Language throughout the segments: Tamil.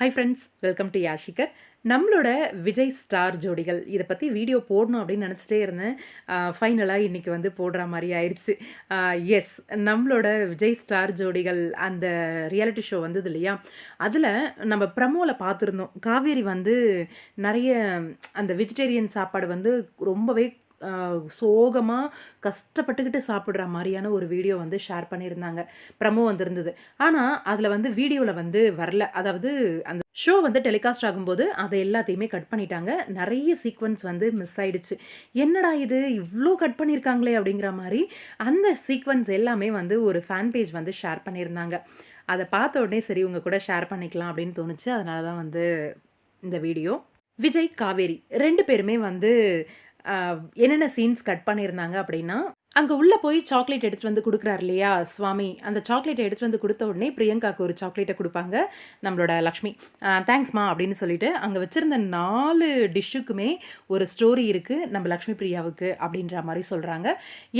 Hi friends, welcome to Yashikar. நம்மளோட விஜய் ஸ்டார் ஜோடிகள் இதை பற்றி வீடியோ போடணும் அப்படின்னு நினச்சிட்டே இருந்தேன். ஃபைனலாக இன்றைக்கி வந்து போடுற மாதிரி ஆயிடுச்சு. எஸ், நம்மளோட விஜய் ஸ்டார் ஜோடிகள் அந்த ரியாலிட்டி ஷோ வந்தது இல்லையா, அதில் நம்ம ப்ரமோவில் பார்த்துருந்தோம். காவேரி வந்து நிறைய அந்த வெஜிடேரியன் சாப்பாடு வந்து ரொம்பவே சோகமாக கஷ்டப்பட்டுக்கிட்டு சாப்பிட்ற மாதிரியான ஒரு வீடியோ வந்து ஷேர் பண்ணியிருந்தாங்க. ப்ரமோ வந்திருந்தது. ஆனால் அதில் வந்து வீடியோவில் வந்து வரல. அதாவது அந்த ஷோ வந்து டெலிகாஸ்ட் ஆகும்போது அதை எல்லாத்தையுமே கட் பண்ணிட்டாங்க. நிறைய சீக்வன்ஸ் வந்து மிஸ் ஆயிடுச்சு. என்னடா இது இவ்வளோ கட் பண்ணியிருக்காங்களே அப்படிங்கிற மாதிரி அந்த சீக்வன்ஸ் எல்லாமே வந்து ஒரு ஃபேன் பேஜ் வந்து ஷேர் பண்ணியிருந்தாங்க. அதை பார்த்த உடனே சரி உங்கள் கூட ஷேர் பண்ணிக்கலாம் அப்படின்னு தோணுச்சு. அதனால தான் வந்து இந்த வீடியோ. விஜய், காவேரி 2 பேருமே வந்து என்னென்ன சீன்ஸ் கட் பண்ணியிருந்தாங்க அப்படின்னா, அங்க உள்ள போய் சாக்லேட் எடுத்துட்டு வந்து குடுக்குறாரு இல்லையா சுவாமி, அந்த சாக்லேட்ட எடுத்துட்டு வந்து குடுத்த உடனே பிரியங்காக்கு ஒரு சாக்லேட்ட குடுப்பாங்க நம்மளோட லக்ஷ்மி. தேங்க்ஸ்மா அப்படின்னு சொல்லிட்டு, அங்க வச்சிருந்த 4 டிஷ்ஷுக்குமே ஒரு ஸ்டோரி இருக்கு நம்ம லக்ஷ்மி பிரியாவுக்கு அப்படின்ற மாரி சொல்றாங்க.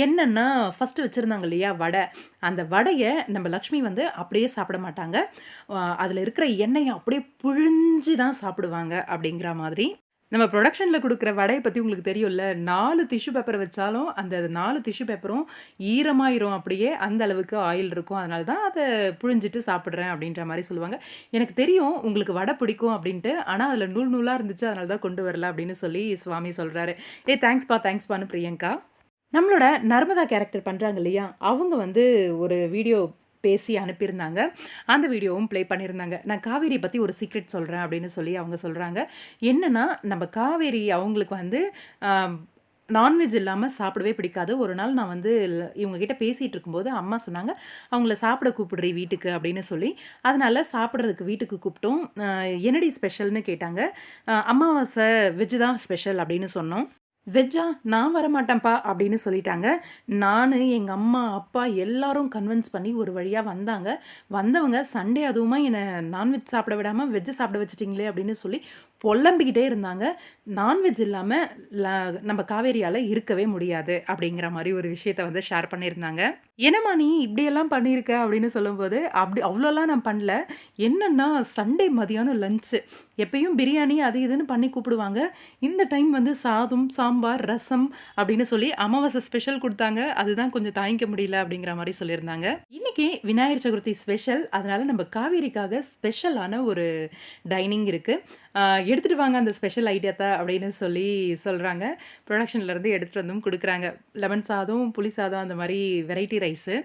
என்னன்னா, ஃபர்ஸ்ட் வச்சிருந்தாங்க இல்லையா வடை, அந்த வடைய நம்ம லக்ஷ்மி வந்து அப்படியே சாப்பிட மாட்டாங்க. அதுல இருக்கிற எண்ணெய அப்படியே புழிஞ்சு தான் சாப்பிடுவாங்க அப்படிங்கிற மாதிரி. நம்ம புரொடக்ஷன்ல குடுக்குற வடைய பத்தி உங்களுக்கு தெரியும்ல. 4 டிஷ்யூ பேப்பர் வச்சாலும், அந்த 4 டிஷ்யூ பேப்பரும் ஈரமாயிரும் அப்படியே. அந்த அளவுக்கு ஆயில் இருக்கும். அதனால தான் அத புழிஞ்சிட்டு சாப்பிடுறேன் அப்படின்ற மாரி சொல்லுவாங்க. எனக்கு தெரியும் உங்களுக்கு வடை பிடிக்கும் அப்படின்ட்டு. ஆனா அதில நூல் நூலா இருந்துச்சு. அதனால தான் கொண்டு வரல அப்படின்னு சொல்லி சுவாமி சொல்றாரு. தேங்க்ஸ்ப்பா தேங்க்ஸ்ப்பான்னு பிரியங்கா. நம்மளோட நர்மதா கேரக்டர் பண்றாங்க இல்லையா, அவங்க வந்து ஒரு வீடியோ பேசி அனுப்பியிருந்தாங்க. அந்த வீடியோவும் ப்ளே பண்ணியிருந்தாங்க. நான் காவேரி பத்தி ஒரு சீக்ரெட் சொல்றேன் அப்படின்னு சொல்லி அவங்க சொல்றாங்க. என்னன்னா, நம்ம காவேரி அவங்களுக்கு வந்து அ நான்வெஜ் இல்லாம சாப்பிடவே பிடிக்காது. ஒரு நாள் நான் வந்து இவங்க கிட்ட பேசிட்டு இருக்கும்போது அம்மா சொன்னாங்க, "அவங்கள சாப்பிட கூப்பிடுறி வீட்டுக்கு" அப்படின்னு சொல்லி. அதனால சாப்பிடுறதுக்கு வீட்டுக்கு கூப்பிட்டோம். என்னடி ஸ்பெஷல்ன்னு கேட்டாங்க. அமாவாசை வெஜ் தான் ஸ்பெஷல் அப்படின்னு சொன்னோம். "வெஜ்ஜா? நான் வரமாட்டேன்ப்பா" அப்படின்னு சொல்லிட்டாங்க. நானு, எங்க அம்மா, அப்பா எல்லாரும் கன்வின்ஸ் பண்ணி ஒரு வழியா வந்தாங்க. வந்தவங்க சண்டே அதுவுமா என்ன நான்வெஜ் சாப்பிட விடாம வெஜ் சாப்பிட வச்சுட்டீங்களே அப்படின்னு சொல்லி பொலம்பிக்கிட்டே இருந்தாங்க. நான்வெஜ் இல்லாம ல நம்ம காவேரியால இருக்கவே முடியாது அப்படிங்கிற மாரி ஒரு விஷயத்த வந்து ஷேர் பண்ணியிருந்தாங்க. "என்னம்மா நீ இப்படியெல்லாம் பண்ணியிருக்க?" அப்படின்னு சொல்லும்போது, "அப்படி அவ்வளோலாம் நான் பண்ணல. என்னன்னா சண்டே மதியானம் லஞ்ச் எப்பயும் பிரியாணி அது இதுன்னு பண்ணி கூப்பிடுவாங்க. இந்த டைம் வந்து சாதம், சாம்பார், ரசம் அப்படின்னு சொல்லி அமாவாசை ஸ்பெஷல் குடுத்தாங்க. அதுதான் கொஞ்சம் தாங்கிக்க முடியல அப்படிங்கிற மாரி சொல்லியிருந்தாங்க. இன்னைக்கு விநாயகர் சதுர்த்தி ஸ்பெஷல். அதனால நம்ம காவேரிக்காக ஸ்பெஷலான ஒரு டைனிங் இருக்கு. அ எடுத்துட்டு வாங்க அந்த ஸ்பெஷல் ஐட்டத்த அப்படின்னு சொல்லி சொல்றாங்க. புரொடக்ஷன்ல இருந்து எடுத்துட்டு வந்தும் குடுக்குறாங்க. லெமன் சாதம், புளி சாதம் அந்த மாரி வெரைட்டி ரைஸு.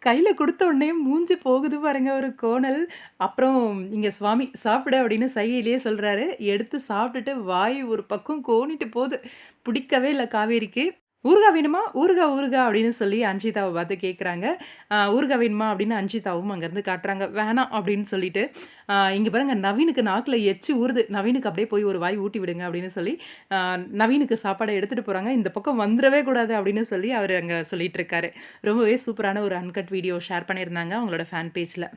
கையில குடுத்த உடனே மூஞ்சி போகுது பாருங்க ஒரு கோணல். அப்புறம் இங்க சுவாமி சாப்பிடு அப்படின்னு சைகையிலேயே சொல்றாரு. எடுத்து சாப்பிட்டுட்டு வாய் ஒரு பக்கம் கோணிட்டு போது. பிடிக்கவே இல்ல காவேரிக்கு. "ஊறுகாய் வேணுமா? ஊறுகாய், ஊறுகாய்" அப்படின்னு சொல்லி அன்ஷிதாவ பார்த்து கேட்குறாங்க. "ஊறுகாய் வேணுமா?" அப்படின்னு அன்ஷிதாவும் அங்கேருந்து காட்டுறாங்க. "வேணாம்" அப்படின்னு சொல்லிட்டு, இங்க பாருங்க நவீனுக்கு நாக்குல எச்சி ஊறுது. "நவீனுக்கு அப்படியே போய் ஒரு வாய் ஊட்டி விடுங்க" அப்படின்னு சொல்லி, அ நவீனுக்கு சாப்பாட எடுத்துட்டு போறாங்க. "இந்த பக்கம் வந்துரவே கூடாது" அப்படின்னு சொல்லி அவரு அங்க சொல்லிட்டு இருக்காரு. ரொம்பவே சூப்பரான ஒரு அன்கட் வீடியோ ஷேர் பண்ணியிருந்தாங்க அவங்களோட ஃபேன் பேஜ்ல.